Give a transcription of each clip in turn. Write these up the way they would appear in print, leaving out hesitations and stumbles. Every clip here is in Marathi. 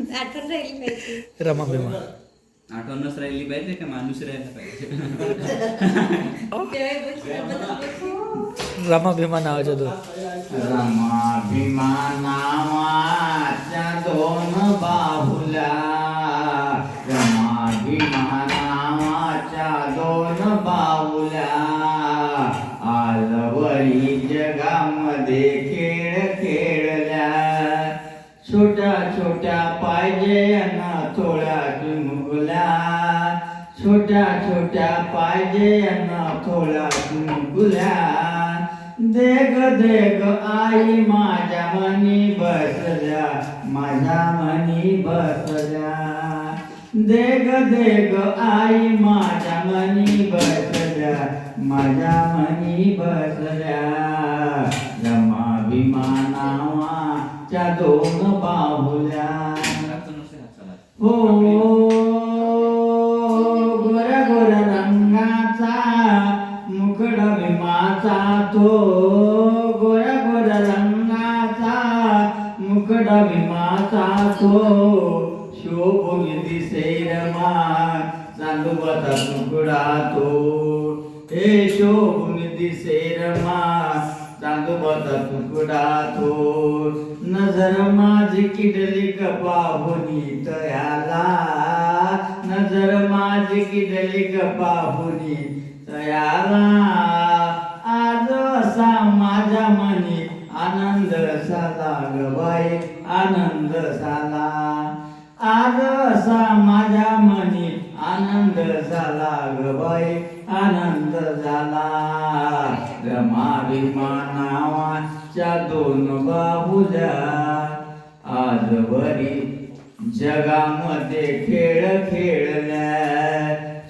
आठवण राहिली पाहिजे. रमा भीमा आठवणच राहिली पाहिजे का माणूस राहायला पाहिजे. तेव्हा बसली. रमा भीमा नावाच्या दोन रमा भीमा नावाच्या दोन बाहुल्या, रमा भीमा नावाच्या दोन बाहुल्या, आजवरी जगामध्ये खेळ खेळल्या. छोट्या छोट्या पाहिजे अन थोड्या चुमुकल्या, छोट्या छोट्या पाहिजे अन थोड्या चुमुकल्या. देग देग आई माझ्या मनी बसल्या, माझ्या मनी बसल्या. देग देग आई माझ्या मनी बसल्या, माझ्या मनी बसल्या. रमा भीमा नावाच्या दोन बाहुल्या. हो गोऱ्या गोऱ्या रंगाचा मुखडा भीमाचा तो, गोऱ्या गोऱ्या रंगाचा मुखडा भीमाचा तो. शोभून दिसे रमा चांदोबाचा तुकडा तो, हे शोभून दिसे रमा चांदोबाचा तुकडा तो. नजर माझी किडली पाहुनी तयाला, नजर माझी किडली पाहुनी तयाला. आज असा माझ्या मनी आनंद झाला ग बाई, आनंद झाला. आज असा माझ्या मनी आनंद झाला ग बाई, आनंद झाला. रमा भीमा नावाच्या दोन बाहुल्या, आजवरी जगामध्ये खेळ खेळल्या.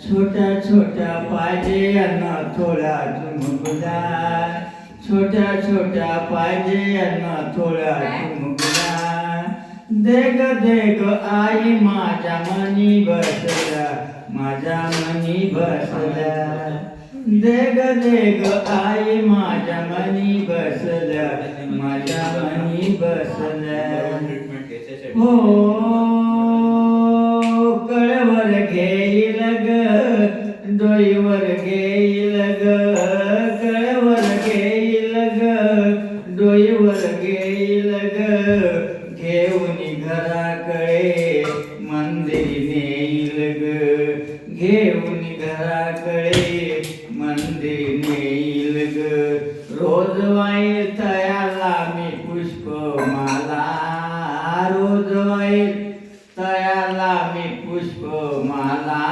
छोट्या छोट्या पाहिजे अन थोड्या चुमुकल्या, छोट्या छोट्या पाहिजे अन थोड्या चुमुकल्या. देग देग आई माझ्या मनी बसल्या, माझ्या मनी बसल्या. देग देग आई माझ्या मनी बसल्या, माझ्या मनी बसल्या. हो कळवर घेईल ग, डोईवर घेईल ग, कळवर घेईल ग, डोईवर घेईल ग. घेऊन घराकडे मंदिरी नेईल ग, घेऊन घराकडे मंदिरी नेईल ग. रोज वाईल तयाला मी पुष्पमाला, रोज वाईल तयाला मी पुष्पमाला.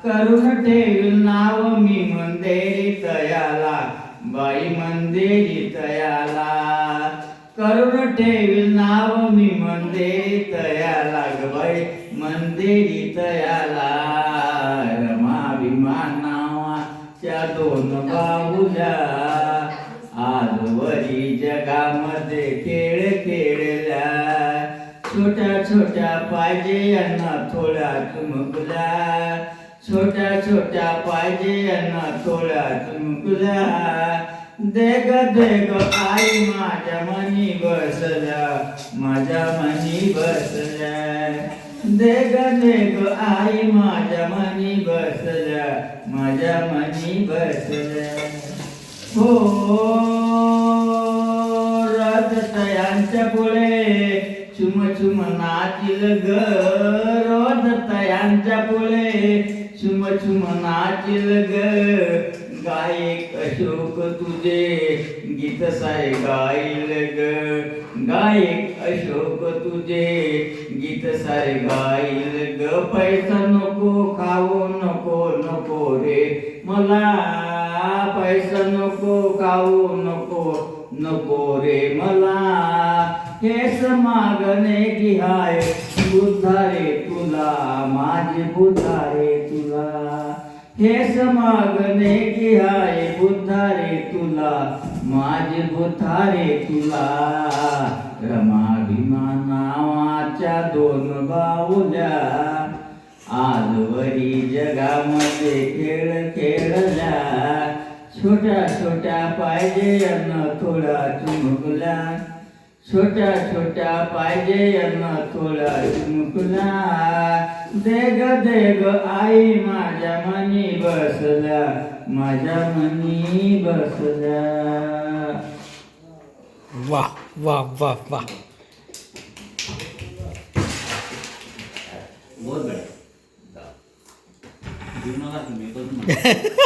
करून ठेवील नाव मी मंदिरी तयाला, बाई मंदिरी तयाला. करून ठेवील नाव मी मंदिरी तयाला ग बाई, मंदिरी तयाला. रमा भीमा नावाच्या दोन बाहुल्या, आजवरी जगामध्ये खेळ खेळल्या. छोट्या छोट्या पाहिजे अन थोड्या चुमुकल्या, छोट्या छोट्या पाहिजे अन थोड्या चुमुकल्या. देग देग आई माझ्या मनी बसल्या, माझ्या मनी बसल्या. देग देग आई माझ्या मनी बसल्या, माझ्या मनी बसल्या. हो रजतयांच्या पुढे चुम चुम नाचिल ग, रजतयांच्या पुढे चुम चुम नाचिल ग. गायक अशोक तुझे गीत सारे गाईल ग, गायक अशोक तुझे गीत सारे गाईल ग. पैसा नको खाऊ नको नको रे मला, पैसा नको खाऊ नको नको रे मला. हेच मागणे की हाय बुद्धा रे तुला, माझी बुद्धा रे तुला. हेच मागणे की हाय बुद्धा रे तुला, माझी बुद्धा रे तुला. रमा भीमा नावाच्या दोन बाहुल्या, आजवरी जगामध्ये खेळ खेळल्या. छोट्या छोट्या पाहिजे अन थोड्या चुमुकल्या, छोट्या छोट्या पाहिजे यांना थोडा मुकला देग आई माझ्या मनी बसल्या माझ्या मनी बसल्या. वाह वाह वाह वाह. बहुत बढिया. जीव नका तुम्ही, बघ ना.